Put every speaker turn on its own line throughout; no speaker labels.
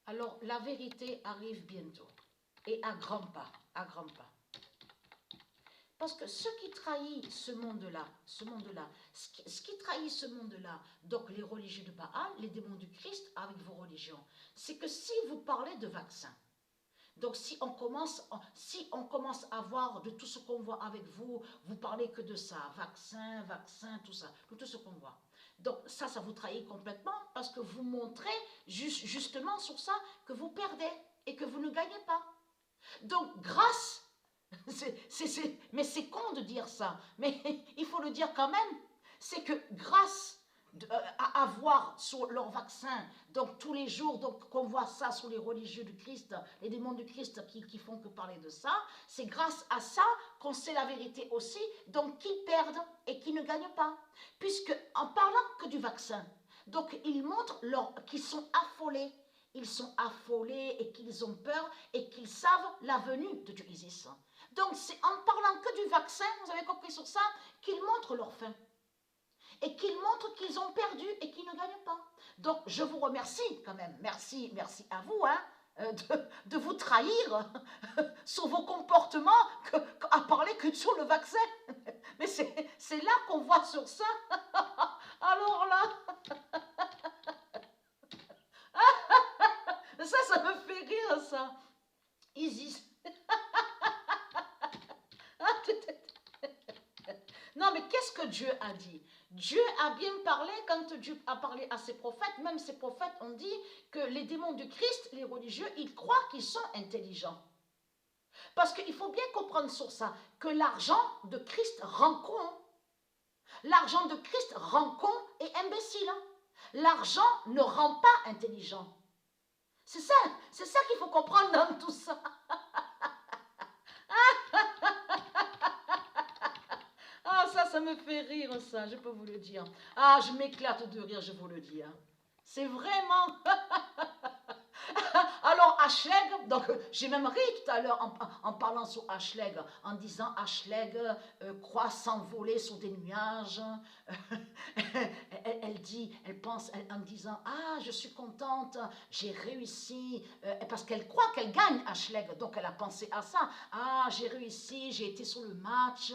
Alors, la vérité arrive bientôt. Et à grands pas, à grands pas. Parce que ce qui trahit ce monde-là, ce qui trahit ce monde-là, donc les religieux de Baal, les démons du Christ avec vos religions, c'est que si vous parlez de vaccins, donc si on commence à voir de tout ce qu'on voit avec vous, vous parlez que de ça, vaccin, tout ça, de tout ce qu'on voit. Donc ça vous trahit complètement parce que vous montrez justement sur ça que vous perdez et que vous ne gagnez pas. Donc grâce, mais c'est con de dire ça, mais il faut le dire quand même, c'est que grâce à avoir sur leur vaccin, donc tous les jours, donc qu'on voit ça sur les religieux du Christ, les démons du Christ qui font que parler de ça, c'est grâce à ça qu'on sait la vérité aussi, donc qu'ils perdent et qu'ils ne gagnent pas, puisque en parlant que du vaccin, donc ils montrent qu'ils sont affolés, et qu'ils ont peur et qu'ils savent la venue de Dieu Isis. Donc c'est en parlant que du vaccin, vous avez compris sur ça, qu'ils montrent leur fin. Et qu'ils montrent qu'ils ont perdu et qu'ils ne gagnent pas. Donc je vous remercie quand même, merci à vous de vous trahir sur vos comportements à parler que sur le vaccin. Mais c'est là qu'on voit sur ça. Alors là, ça me fait rire ça. Isis. Non, mais qu'est-ce que Dieu a dit? Dieu a bien parlé quand Dieu a parlé à ses prophètes. Même ses prophètes ont dit que les démons du Christ, les religieux, ils croient qu'ils sont intelligents. Parce qu'il faut bien comprendre sur ça, que l'argent de Christ rend con. L'argent de Christ rend con et imbécile. L'argent ne rend pas intelligent. C'est ça qu'il faut comprendre dans tout ça. Ah, ça me fait rire, ça, je peux vous le dire. Ah, je m'éclate de rire, je vous le dis. C'est vraiment... Alors, Ashleg, donc j'ai même ri tout à l'heure en parlant sur Ashleg, en disant Ashleg croit s'envoler sur des nuages. Elle pense en disant ah, je suis contente, j'ai réussi, parce qu'elle croit qu'elle gagne Ashleg, donc elle a pensé à ça. Ah, j'ai réussi, j'ai été sur le match,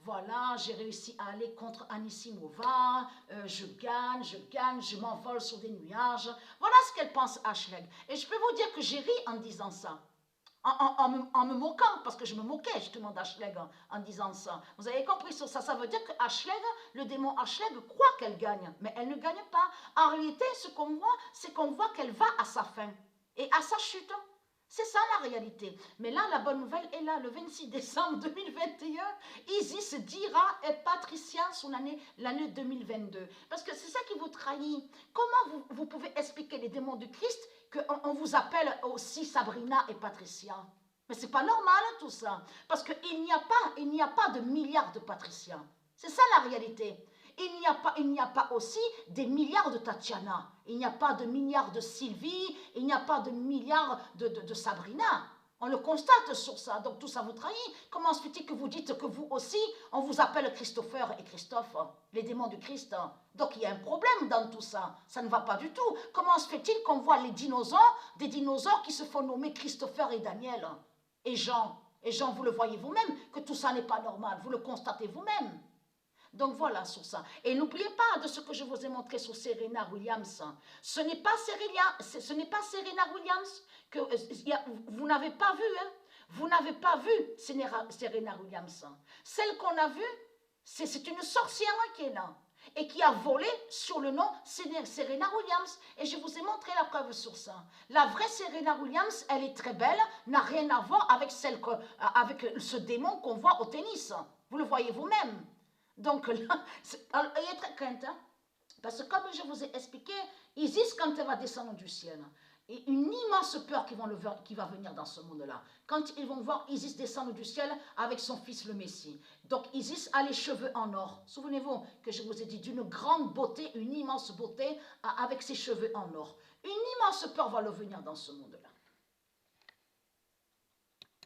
voilà, j'ai réussi à aller contre Anissimova, je gagne, je m'envole sur des nuages. Voilà ce qu'elle pense Ashleg. Et je peux vous dire que j'ai ri en disant ça. En me moquant, parce que je me moquais justement d'Ashleg en disant ça. Vous avez compris sur ça? Ça veut dire que Ashleg, le démon Ashleg, croit qu'elle gagne, mais elle ne gagne pas. En réalité, ce qu'on voit, c'est qu'on voit qu'elle va à sa fin et à sa chute. C'est ça la réalité. Mais là, la bonne nouvelle est là, le 26 décembre 2021, Isis dira et Patricia sur l'année 2022. Parce que c'est ça qui vous trahit. Comment vous pouvez expliquer les démons du Christ qu'on vous appelle aussi Sabrina et Patricia? Mais c'est pas normal tout ça. Parce qu'il n'y a pas de milliards de Patricia. C'est ça la réalité. Il n'y a pas aussi des milliards de Tatiana. Il n'y a pas de milliards de Sylvie. Il n'y a pas de milliards de Sabrina. On le constate sur ça. Donc tout ça vous trahit. Comment se fait-il que vous dites que vous aussi, on vous appelle Christopher et Christophe, les démons du Christ? Donc il y a un problème dans tout ça. Ça ne va pas du tout. Comment se fait-il qu'on voit des dinosaures qui se font nommer Christopher et Daniel et Jean? Et Jean, vous le voyez vous-même, que tout ça n'est pas normal. Vous le constatez vous-même. Donc voilà sur ça. Et n'oubliez pas de ce que je vous ai montré sur Serena Williams. Ce n'est pas Serena Williams que vous n'avez pas vu. Hein? Vous n'avez pas vu Serena Williams. Celle qu'on a vue, c'est une sorcière qui est là. Et qui a volé sur le nom Serena Williams. Et je vous ai montré la preuve sur ça. La vraie Serena Williams, elle est très belle, n'a rien à voir avec ce démon qu'on voit au tennis. Vous le voyez vous-même. Donc là, ayez très crainte, hein? Parce que comme je vous ai expliqué, Isis, quand elle va descendre du ciel, et une immense peur qui va venir dans ce monde-là, quand ils vont voir Isis descendre du ciel avec son fils le Messie. Donc Isis a les cheveux en or. Souvenez-vous que je vous ai dit d'une grande beauté, une immense beauté avec ses cheveux en or. Une immense peur va le venir dans ce monde-là.